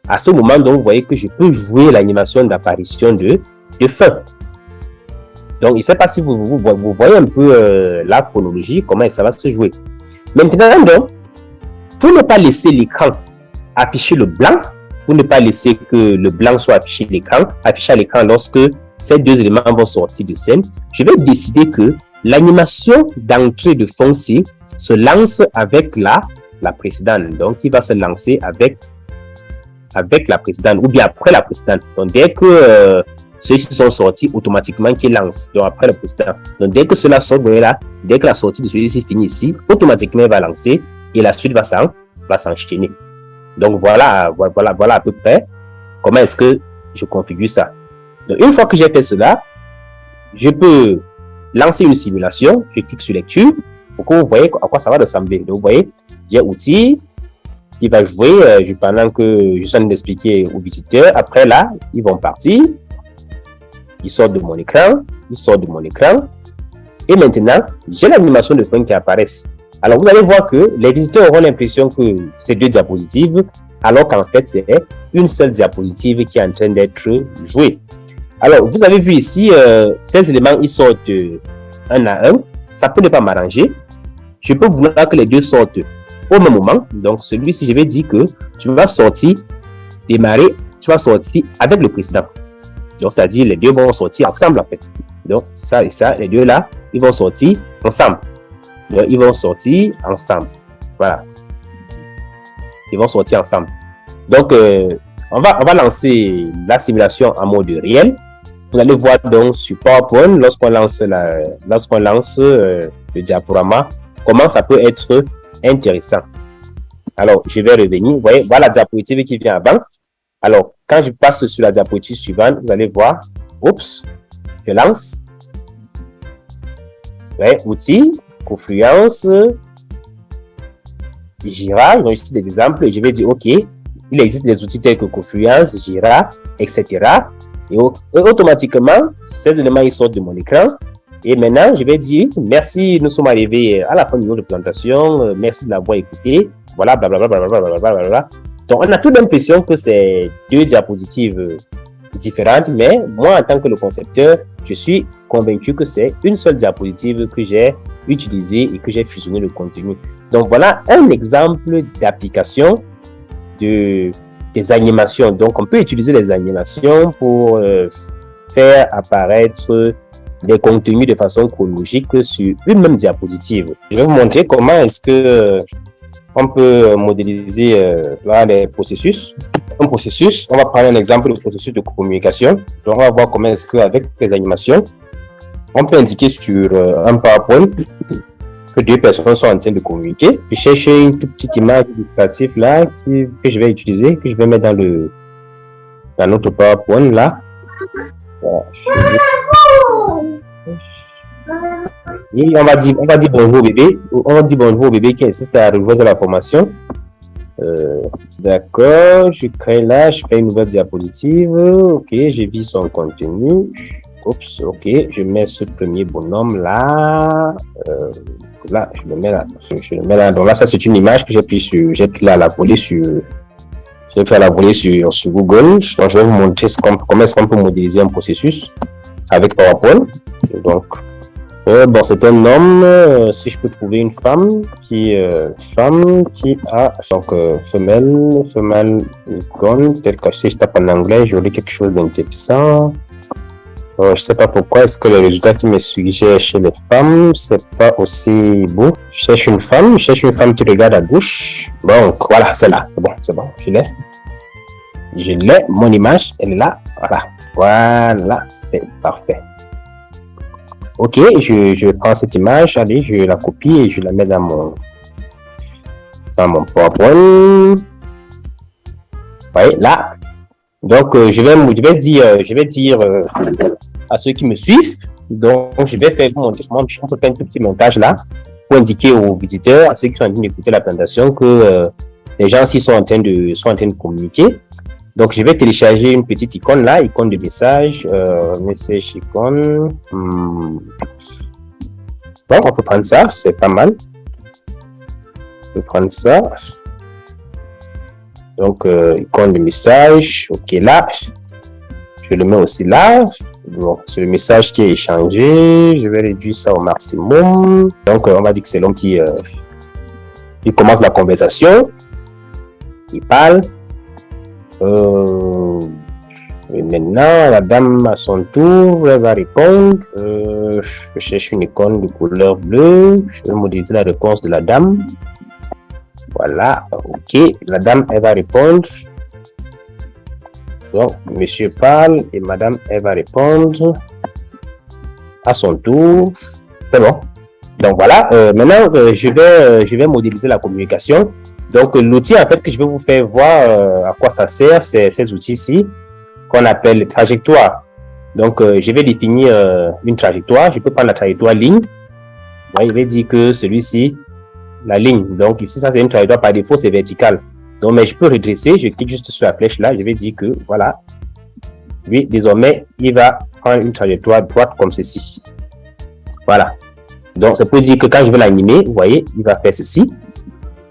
à ce moment, donc, vous voyez que je peux jouer l'animation d'apparition de fin. Donc, je ne sais pas si vous voyez un peu la chronologie, comment ça va se jouer. Maintenant, donc, pour ne pas laisser l'écran afficher le blanc, pour ne pas laisser que le blanc soit affiché à l'écran lorsque ces deux éléments vont sortir de scène, je vais décider que l'animation d'entrée de fond-ci se lance avec la précédente. Donc, il va se lancer avec la précédente ou bien après la précédente. Donc, dès que ceux-ci sont sortis, automatiquement qui lance. Donc, après le précédent. Donc, dès que cela sort, vous voyez là, dès que la sortie de celui-ci finit ici, automatiquement il va lancer et la suite va s'enchaîner. Donc, voilà à peu près comment est-ce que je configure ça. Donc, une fois que j'ai fait cela, je peux lancer une simulation. Je clique sur lecture pour que vous voyez à quoi ça va ressembler. Donc, vous voyez, j'ai outils qui va jouer pendant que je suis en train d'expliquer aux visiteurs. Après là, ils vont partir. Ils sortent de mon écran. Et maintenant, j'ai l'animation de fin qui apparaît. Alors, vous allez voir que les visiteurs auront l'impression que c'est deux diapositives, alors qu'en fait, c'est une seule diapositive qui est en train d'être jouée. Alors, vous avez vu ici, ces éléments, ils sortent un à un. Ça peut ne pas m'arranger. Je peux vouloir que les deux sortent au même moment. Donc, celui-ci, je vais dire que tu vas sortir, démarrer tu vas sortir avec le précédent. Donc, c'est-à-dire, les deux vont sortir ensemble, en fait. Donc, ça et ça, les deux là, ils vont sortir ensemble. Donc, ils vont sortir ensemble. Voilà. Ils vont sortir ensemble. Donc, on va lancer la simulation en mode réel. Vous allez voir donc sur PowerPoint, lorsqu'on lance le diaporama, comment ça peut être intéressant. Alors, je vais revenir. Vous voyez, voilà la diapositive qui vient avant. Alors, quand je passe sur la diapositive suivante, vous allez voir, oups, je lance. Ouais, outils, Confluence, Jira. Donc, ici des exemples. Je vais dire, OK, il existe des outils tels que Confluence, Jira, etc. Et automatiquement, ces éléments ils sortent de mon écran. Et maintenant, je vais dire, merci, nous sommes arrivés à la fin de notre présentation. Merci de l'avoir écouté. Voilà, blablabla, blablabla. Donc, on a toute l'impression que c'est deux diapositives différentes, mais moi, en tant que le concepteur, je suis convaincu que c'est une seule diapositive que j'ai utilisée et que j'ai fusionné le contenu. Donc, voilà un exemple d'application des animations. Donc, on peut utiliser les animations pour faire apparaître des contenus de façon chronologique sur une même diapositive. Je vais vous montrer comment est-ce que on peut modéliser les processus. Un processus, on va prendre un exemple de processus de communication. Donc, on va voir comment est-ce qu'avec les animations, on peut indiquer sur un PowerPoint que deux personnes sont en train de communiquer. Je cherche une toute petite image illustrative là que je vais utiliser, que je vais mettre dans notre PowerPoint là. Et on va dire bonjour bébé. On va dire bonjour bébé qui insiste à rejoindre la formation. D'accord, je crée là, je fais une nouvelle diapositive. Ok, j'ai vu son contenu. Oups, ok, je mets ce premier bonhomme là. Là, je le mets là. Donc là, ça c'est une image que j'ai pris là à la volée sur Google. Donc je vais vous montrer comment est-ce qu'on peut modéliser un processus avec PowerPoint. Donc bon, c'est un homme. Si je peux trouver une femme qui a donc femelle icône, tel que si je tape en anglais, j'aurai quelque chose d'intéressant. Je ne sais pas pourquoi est-ce que le résultat qui me suggère chez les femmes, c'est pas aussi beau. Je cherche une femme qui regarde à gauche. Bon, voilà, c'est là. C'est bon, je l'ai. Mon image, elle est là. Voilà, c'est parfait. Ok, je prends cette image, allez, je la copie et je la mets dans mon PowerPoint. Oui, là. Donc, je vais dire à ceux qui me suivent. Donc, je vais faire on peut faire un tout petit montage là pour indiquer aux visiteurs, à ceux qui sont en train d'écouter la présentation, que les gens aussi sont en train de communiquer. Donc, je vais télécharger une petite icône là, icône de message, message icône. Bon, on peut prendre ça, c'est pas mal. On peut prendre ça. Donc, icône de message, ok là. Je le mets aussi là. Bon, c'est le message qui est échangé. Je vais réduire ça au maximum. Donc, on va dire que c'est l'homme qui commence la conversation. Il parle. Et maintenant, la dame à son tour, elle va répondre. Je cherche une icône de couleur bleue. Je vais modéliser la réponse de la dame. Voilà, ok. La dame, elle va répondre. Donc, monsieur parle et madame, elle va répondre à son tour. C'est bon. Donc, voilà. Maintenant, je vais modéliser la communication. Donc, l'outil, en fait, que je vais vous faire voir à quoi ça sert, c'est cet outil-ci qu'on appelle trajectoire. Donc, je vais définir une trajectoire. Je peux prendre la trajectoire ligne. Moi, je vais dire que celui-ci, la ligne. Donc, ici, ça, c'est une trajectoire par défaut, c'est vertical. Donc, mais je peux redresser. Je clique juste sur la flèche là. Je vais dire que, voilà. Lui, désormais, il va prendre une trajectoire droite comme ceci. Voilà. Donc, ça peut dire que quand je vais l'animer, vous voyez, il va faire ceci.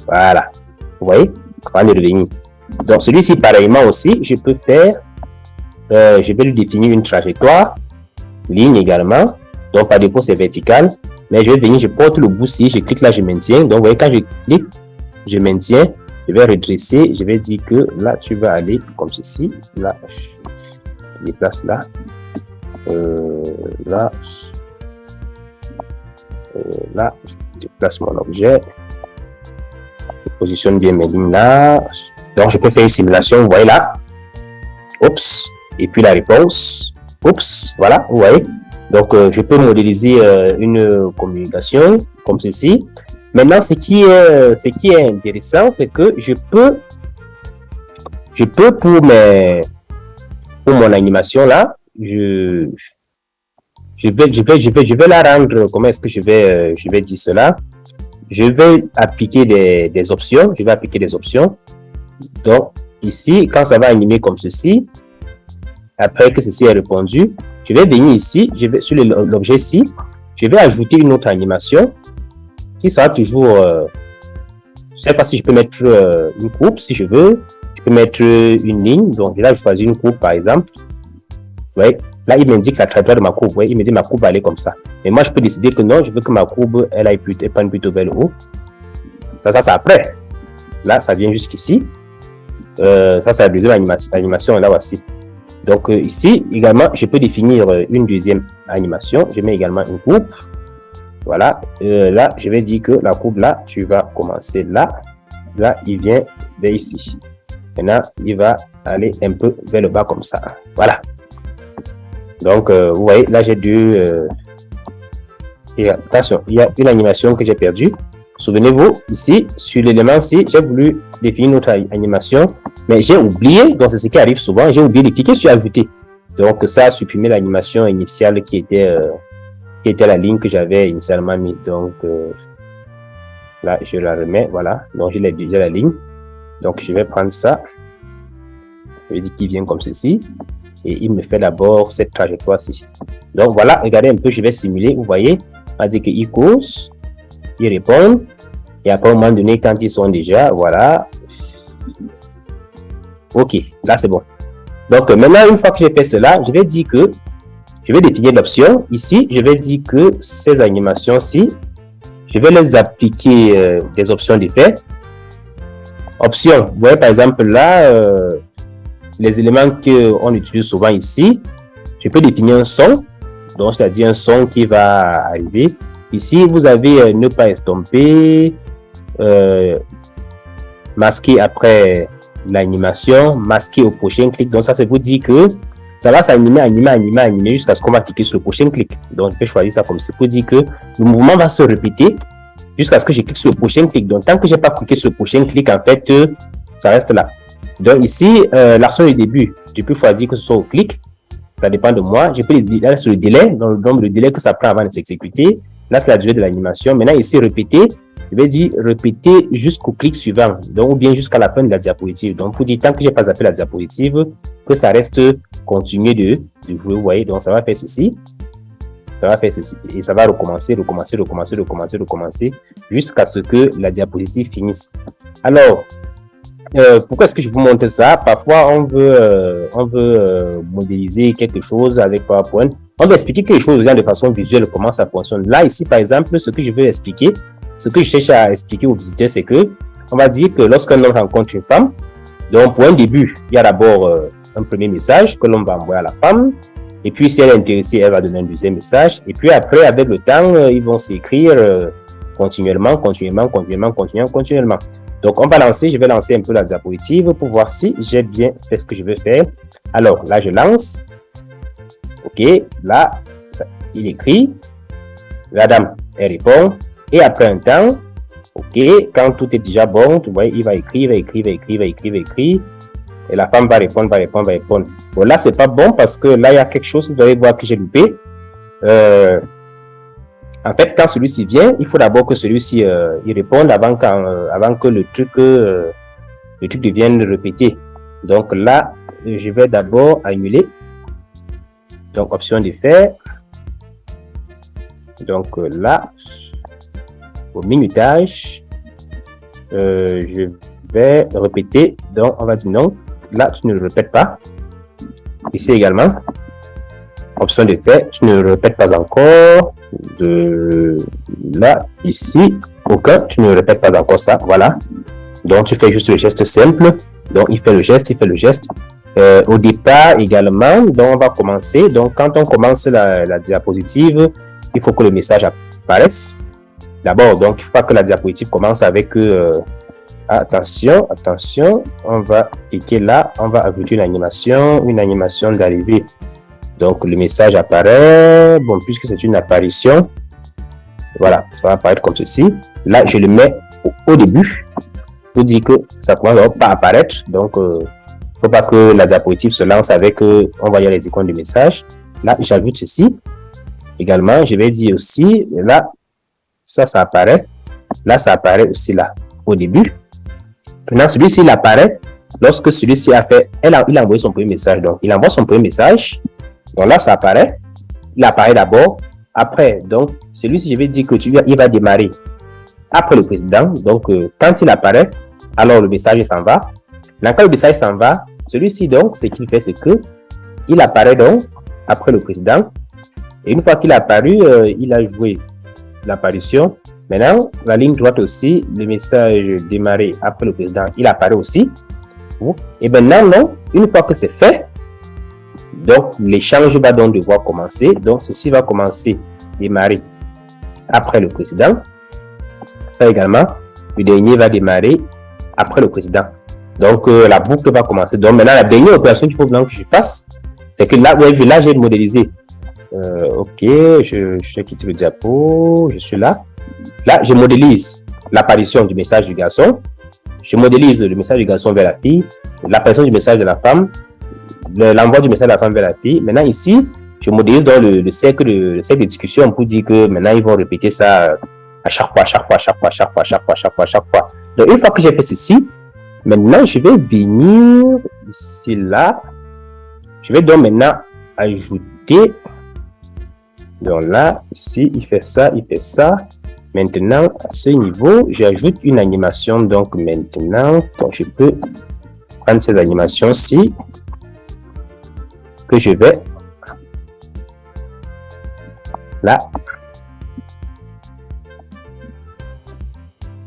Voilà. Vous voyez, avant de revenir. Donc, celui-ci, pareillement aussi, je peux faire, je vais lui définir une trajectoire, ligne également. Donc, par défaut, c'est vertical. Mais je vais venir, je porte le bout-ci, je clique là, je maintiens. Donc, vous voyez, quand je clique, je maintiens. Je vais redresser, je vais dire que là, tu vas aller comme ceci. Là, je déplace là. Là. Là, je déplace mon objet. Je positionne bien mes lignes là. Donc, je peux faire une simulation, vous voyez là. Oups. Et puis la réponse. Oups. Voilà, vous voyez. Donc, je peux modéliser une communication comme ceci. Maintenant, ce qui est intéressant, c'est que je peux pour mon animation là, je vais la rendre. Comment est-ce que je vais dire cela? Je vais appliquer des options. Je vais appliquer des options. Donc, ici, quand ça va animer comme ceci, après que ceci est répondu, je vais venir ici, je vais sur l'objet ici, je vais ajouter une autre animation qui sera toujours, je ne sais pas si je peux mettre une courbe si je veux, je peux mettre une ligne, donc là je choisis une courbe par exemple, ouais. Là il m'indique la trajectoire de ma courbe, ouais. Il me dit ma courbe va aller comme ça, mais moi je peux décider que non, je veux que ma courbe elle prenne plutôt vers le haut, ça c'est après, là ça vient jusqu'ici, ça c'est la deuxième animation, là voici. Donc ici également, je peux définir une deuxième animation. Je mets également une courbe. Voilà. Là, je vais dire que la courbe là, tu vas commencer là. Là, il vient vers ici. Maintenant, il va aller un peu vers le bas comme ça. Voilà. Donc, vous voyez, là, j'ai deux... Et attention, il y a une animation que j'ai perdue. Souvenez-vous, ici, sur l'élément C, j'ai voulu définir une autre animation, mais j'ai oublié, donc c'est ce qui arrive souvent, j'ai oublié de cliquer sur Ajouter. Donc ça a supprimé l'animation initiale qui était la ligne que j'avais initialement mis. Donc là, je la remets, voilà. Donc j'ai déjà la ligne. Donc je vais prendre ça. Je dis qu'il vient comme ceci. Et il me fait d'abord cette trajectoire-ci. Donc voilà, regardez un peu, je vais simuler, vous voyez. On va dire qu'il cause. Ils répondent et après, à un moment donné, quand ils sont déjà, voilà. Ok, là c'est bon. Donc maintenant, une fois que j'ai fait cela, je vais dire que je vais définir l'option. Ici, je vais dire que ces animations-ci, je vais les appliquer des options d'effet. Option, vous voyez par exemple là, les éléments qu'on utilise souvent ici, je peux définir un son, donc c'est-à-dire un son qui va arriver. Ici, vous avez ne pas estomper, masquer après l'animation, masquer au prochain clic. Donc, ça, c'est vous dire que ça va s'animer jusqu'à ce qu'on va cliquer sur le prochain clic. Donc, je peux choisir ça comme ça pour dire que le mouvement va se répéter jusqu'à ce que je clique sur le prochain clic. Donc, tant que je n'ai pas cliqué sur le prochain clic, en fait, ça reste là. Donc, ici, l'action du début, je peux choisir que ce soit au clic. Ça dépend de moi. Je peux aller sur le délai, donc le nombre de délais que ça prend avant de s'exécuter. Là, c'est la durée de l'animation. Maintenant, ici, répéter, je vais dire répéter jusqu'au clic suivant, donc ou bien jusqu'à la fin de la diapositive. Donc, pour dire tant que je n'ai pas zappé la diapositive, que ça reste continuer de jouer. Vous voyez, donc ça va faire ceci. Ça va faire ceci. Et ça va recommencer jusqu'à ce que la diapositive finisse. Alors, pourquoi est-ce que je vous montre ça? Parfois, on veut modéliser quelque chose avec PowerPoint. On va expliquer quelque chose de façon visuelle, comment ça fonctionne. Là, ici, par exemple, ce que je veux expliquer, ce que je cherche à expliquer aux visiteurs, c'est que on va dire que lorsqu'un homme rencontre une femme, donc pour un début, il y a d'abord un premier message que l'on va envoyer à la femme. Et puis, si elle est intéressée, elle va donner un deuxième message. Et puis après, avec le temps, ils vont s'écrire continuellement. Donc, on va lancer, je vais lancer un peu la diapositive pour voir si j'ai bien fait ce que je veux faire. Alors, là, je lance. OK, là, il écrit. La dame, elle répond. Et après un temps, OK, quand tout est déjà bon, vous voyez, il va écrire. Et la femme va répondre. Bon, là, c'est pas bon parce que là, il y a quelque chose que vous allez voir que j'ai loupé. En fait, quand celui-ci vient, il faut d'abord que celui-ci il réponde avant que le truc devienne répété. Donc là, je vais d'abord annuler. Donc, option d'effet. Donc là, au minutage, je vais répéter. Donc, on va dire non. Là, tu ne le répètes pas. Ici également. Option d'effet, tu ne répètes pas encore. De là, ici, aucun, tu ne répètes pas encore ça. Voilà. Donc, tu fais juste le geste simple. Donc, il fait le geste. Au départ également, donc on va commencer. Donc, quand on commence la diapositive, il faut que le message apparaisse. D'abord, donc, il faut pas que la diapositive commence avec attention, on va cliquer là, on va ajouter une animation d'arrivée. Donc, le message apparaît. Bon, puisque c'est une apparition, voilà, ça va apparaître comme ceci. Là, je le mets au début pour dire que ça commence pas à apparaître. Donc, faut pas que la diapositive se lance avec on va y aller les icônes de message. Là, j'ajoute ceci. Également, je vais dire aussi, là, ça apparaît. Là, ça apparaît aussi là, au début. Maintenant, celui-ci, il apparaît lorsque celui-ci a fait, il a envoyé son premier message. Donc, il envoie son premier message. Donc là, ça apparaît. Il apparaît d'abord. Après, donc, celui-ci, je vais dire que il va démarrer après le président. Donc, quand il apparaît, alors le message s'en va. Quand le message s'en va, celui-ci, donc, ce qu'il fait, c'est que il apparaît donc après le président. Et une fois qu'il a apparu, il a joué l'apparition. Maintenant, la ligne droite aussi, le message démarré après le président, il apparaît aussi. Et maintenant, non, une fois que c'est fait, donc l'échange va donc devoir commencer. Donc, ceci va commencer, démarrer après le président. Ça également, le dernier va démarrer après le président. Donc, la boucle va commencer. Donc, maintenant, la dernière opération qu'il faut que je fasse, c'est que là, j'ai modélisé. Ok, je quitte le diapo, je suis là. Là, je modélise l'apparition du message du garçon. Je modélise le message du garçon vers la fille, l'apparition du message de la femme, l'envoi du message de la femme vers la fille. Maintenant, ici, je modélise dans le cercle de discussion pour dire que maintenant, ils vont répéter ça à chaque fois. Donc, une fois que j'ai fait ceci, maintenant, je vais venir ici, là. Je vais donc maintenant ajouter. Donc là, ici, il fait ça. Maintenant, à ce niveau, j'ajoute une animation. Donc maintenant, je peux prendre ces animations-ci que je vais là.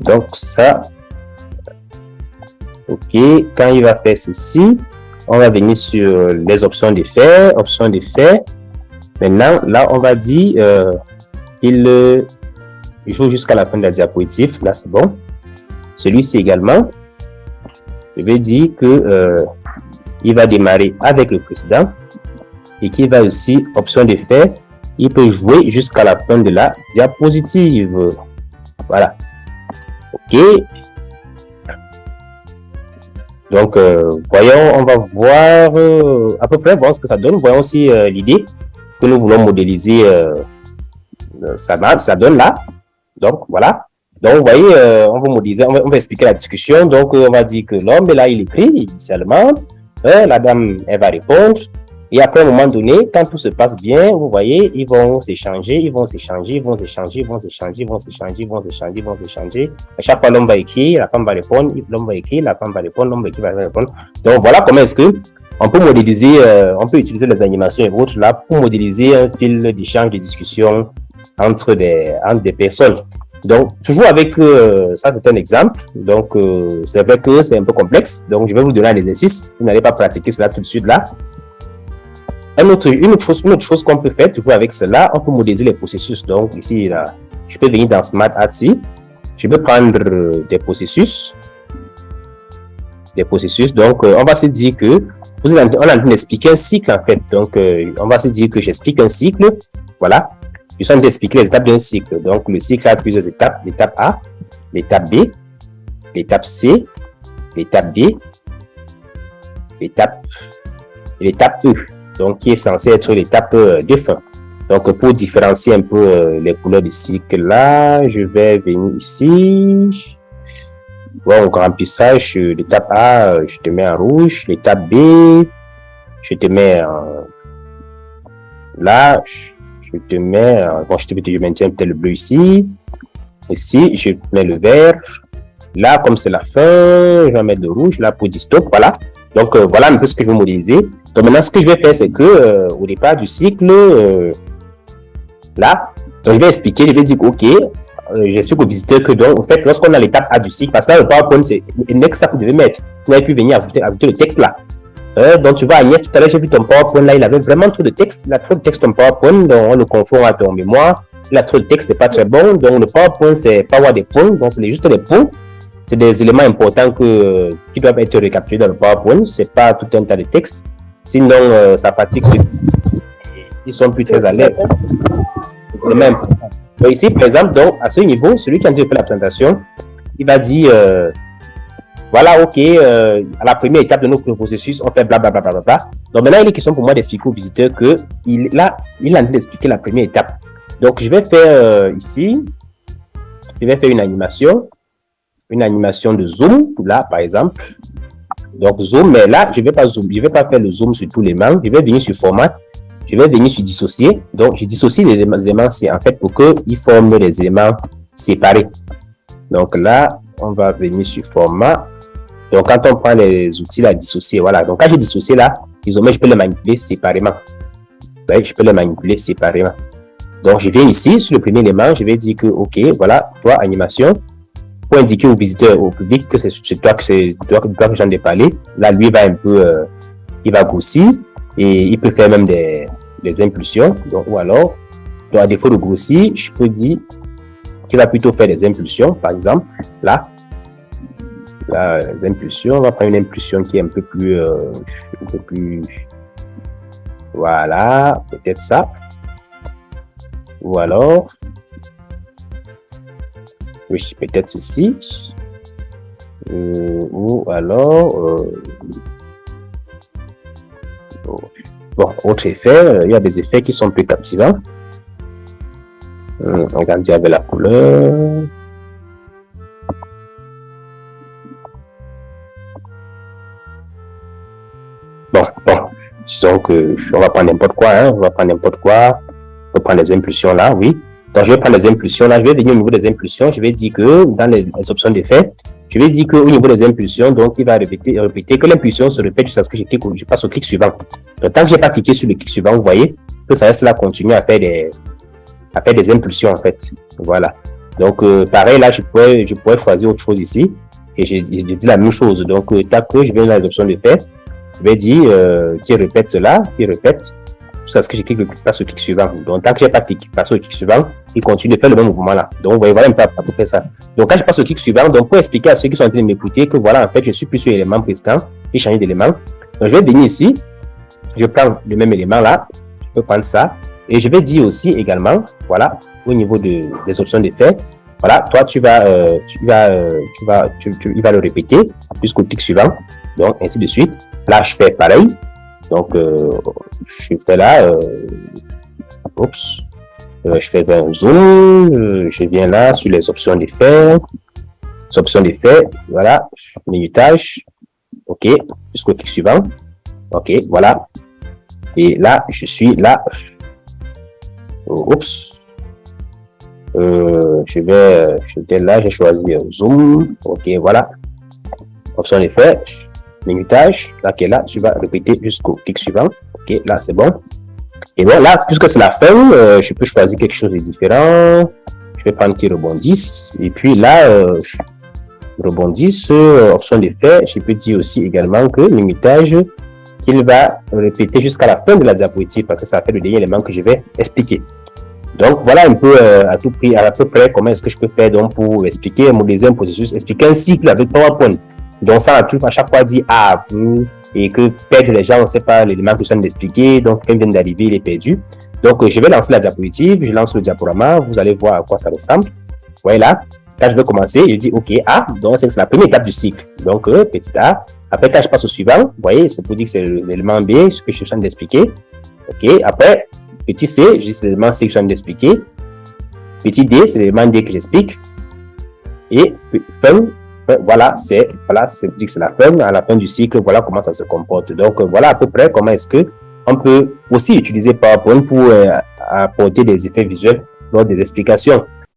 Donc ça, ok. Quand il va faire ceci, on va venir sur les options d'effet. Maintenant, là, on va dire il joue jusqu'à la fin de la diapositive. Là, c'est bon. Celui-ci également, je vais dire que il va démarrer avec le précédent et qu'il va aussi, option d'effet, il peut jouer jusqu'à la fin de la diapositive. Voilà. OK. Donc, voyons, on va voir à peu près voir ce que ça donne. Voyons aussi l'idée que nous voulons modéliser. Ça donne là. Donc, voilà. Donc, vous voyez, on va modéliser, on va expliquer la discussion. Donc, on va dire que l'homme, là, il écrit initialement. La dame, elle va répondre. Et après, à un moment donné, quand tout se passe bien, vous voyez, ils vont s'échanger. À chaque fois, l'homme va écrire, la femme va répondre, l'homme va écrire, la femme va répondre, l'homme va répondre. Donc, voilà comment est-ce que on peut modéliser, on peut utiliser les animations et autres là pour modéliser un fil d'échange, de discussion entre des personnes. Donc, toujours avec, ça c'est un exemple. Donc, c'est vrai que c'est un peu complexe. Donc, je vais vous donner un exercice. Vous n'allez pas pratiquer cela tout de suite là. Une autre chose qu'on peut faire, toujours avec cela, on peut modéliser les processus. Donc, ici, là, je peux venir dans Smart Artsy. Je peux prendre des processus. Donc, on va se dire que on est en train d'expliquer un cycle, en fait. Donc, on va se dire que j'explique un cycle. Voilà. Je suis en train d'expliquer les étapes d'un cycle. Donc, le cycle a plusieurs étapes. L'étape A, l'étape B, l'étape C, l'étape D, l'étape E. Donc, qui est censé être l'étape de fin. Donc, pour différencier un peu les couleurs du cycle là, je vais venir ici. Bon, au remplissage, l'étape A, je te mets en rouge. L'étape B, je te mets en... Là, je te mets... Bon, je maintiens peut-être le bleu ici. Ici, je mets le vert. Là, comme c'est la fin, je vais mettre le rouge. Là, pour dire stop, voilà. Donc, voilà un peu ce que je vais modéliser. Donc, maintenant, ce que je vais faire, c'est que au départ du cycle, là, donc je vais expliquer, je vais dire, OK, j'explique au visiteur que donc, en fait, lorsqu'on a l'étape A du cycle, parce que là, le PowerPoint, c'est le next step que vous devez mettre. Vous avez pu venir ajouter le texte là. Donc, tu vois, Agnès, tout à l'heure, j'ai vu ton PowerPoint là, il avait vraiment trop de texte. Il a trop de texte ton PowerPoint, donc on le confond à ton mémoire. Il a trop de texte, c'est pas très bon. Donc, le PowerPoint, c'est pas avoir des points, donc c'est juste des points. C'est des éléments importants qui doivent être récapturés dans le PowerPoint. C'est pas tout un tas de texte. Sinon, ça fatigue ceux qui sont plus très à l'aise. C'est même. Donc, ici, par exemple, donc, à ce niveau, celui qui a fait la présentation, il va dire voilà, ok, à la première étape de notre processus, on fait blablabla. Bla, bla, bla, bla. Donc maintenant, il est question pour moi d'expliquer au visiteur que il a envie d'expliquer la première étape. Donc je vais faire ici, je vais faire une animation de zoom, là par exemple. Donc zoom, mais là, je ne vais pas faire le zoom sur tous les éléments, je vais venir sur format, je vais venir sur dissocier. Donc je dissocie les éléments, c'est en fait pour qu'ils forment les éléments séparés. Donc là, on va venir sur format. Donc, quand on prend les outils là, dissocier, voilà. Donc, quand j'ai dissocié là, désormais, je peux les manipuler séparément. Ouais, je peux les manipuler séparément. Donc, je viens ici, sur le premier élément, je vais dire que, ok, voilà, toi, animation, pour indiquer au visiteur, au public que c'est toi que j'en ai parlé. Là, lui, va un peu, il va grossir et il peut faire même des impulsions. Donc, ou alors, à défaut de grossir, je peux dire qu'il va plutôt faire des impulsions, par exemple, là. Les impulsions, on va prendre une impulsion qui est un peu plus, voilà, peut-être ça. Ou alors, oui, peut-être ceci. Ou alors, bon, autre effet, il y a des effets qui sont plus captivants. Regardez avec la couleur. Bon, disons que on va prendre n'importe quoi, on va prendre les impulsions là, oui. Donc, je vais prendre les impulsions là, je vais venir au niveau des impulsions, je vais dire que dans les options d'effet, je vais dire qu'au niveau des impulsions, donc il va répéter que l'impulsion se répète jusqu'à ce que je passe au clic suivant. Donc, tant que je n'ai pas cliqué sur le clic suivant, vous voyez que ça reste là, continuer à faire des impulsions en fait. Voilà. Donc, pareil là, je pourrais choisir autre chose ici, et je dis la même chose. Donc, tant que je viens dans les options d'effet, je vais dire qui répète cela, jusqu'à ce que je passe au clic suivant. Donc, tant que je n'ai pas cliqué, passe au clic suivant, il continue de faire le même mouvement là. Donc, vous voyez, voilà un peu à peu près ça. Donc, quand je passe au clic suivant, donc pour expliquer à ceux qui sont en train de m'écouter que voilà, en fait, je suis plus sur l'élément précédent et changer d'élément. Donc, je vais venir ici, je prends le même élément là, je peux prendre ça, et je vais dire aussi également, voilà, au niveau des options d'effet, voilà, toi, il va le répéter jusqu'au clic suivant. Donc, ainsi de suite. Là, je fais pareil. Donc, je fais là, je fais un zoom, je viens là sur les options d'effet. Voilà, minutage. OK, jusqu'au clic suivant. OK, voilà. Et là, je suis là. J'étais là, j'ai choisi zoom. OK, voilà. Option d'effet, minutage, là, qui est là, tu vas répéter jusqu'au clic suivant. Ok, là, c'est bon. Et bon, là, puisque c'est la fin, je peux choisir quelque chose de différent. Je vais prendre qui rebondisse. Et puis là, rebondisse, option d'effet. Je peux dire aussi également que minutage, qu'il va répéter jusqu'à la fin de la diapositive parce que ça fait le dernier élément que je vais expliquer. Donc, voilà un peu à peu près comment est-ce que je peux faire donc, pour expliquer mon deuxième processus, expliquer un cycle avec PowerPoint. Donc, ça, à chaque fois, dit et que perdre les gens, on ne sait pas l'élément que je viens d'expliquer. Donc, quand il vient d'arriver, il est perdu. Donc, je vais lancer la diapositive, je lance le diaporama, vous allez voir à quoi ça ressemble. Vous voyez là, quand je vais commencer, je dis OK, A, donc c'est la première étape du cycle. Donc, petit A. Après, quand je passe au suivant, vous voyez, c'est pour dire que c'est l'élément B, ce que je suis en train d'expliquer. OK, après, petit C, c'est l'élément C que je suis en train d'expliquer. Petit D, c'est l'élément D que j'explique. Et fin. Voilà, c'est la fin, à la fin du cycle, voilà comment ça se comporte. Donc, voilà à peu près comment est-ce que on peut aussi utiliser PowerPoint pour apporter des effets visuels lors des explications.